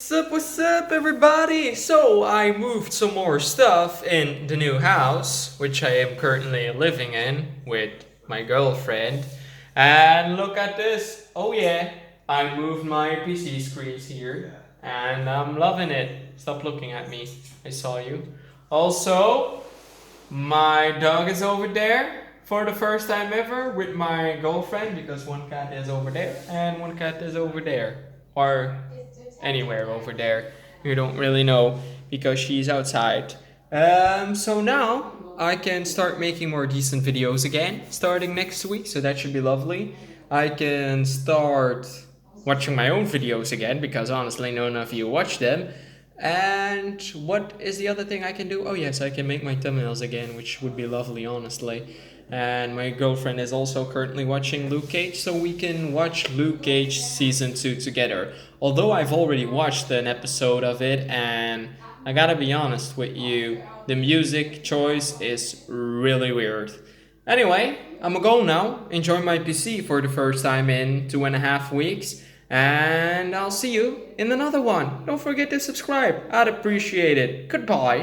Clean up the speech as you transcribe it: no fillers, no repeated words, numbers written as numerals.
What's up, everybody? So, I moved some more stuff in the new house, which I am currently living in with my girlfriend. And look at this. Oh, yeah, I moved my PC screens here, and I'm loving it. Stop looking at me. I saw you. Also, my dog is over there for the first time ever with my girlfriend because one cat is over there and one cat is over there. Or anywhere over there. You don't really know because she's outside. So now I can start making more decent videos again starting next week, so that should be lovely. I can start watching my own videos again because honestly none of you watch them. And what is the other thing I can do? Oh yes, I can make my thumbnails again, which would be lovely, honestly. And my girlfriend is also currently watching Luke Cage, so we can watch Luke Cage season 2 together. Although I've already watched an episode of it, and I gotta be honest with you, the music choice is really weird. Anyway, I'm gonna go now, enjoy my PC for the first time in 2.5 weeks, and I'll see you in another one. Don't forget to subscribe, I'd appreciate it. Goodbye.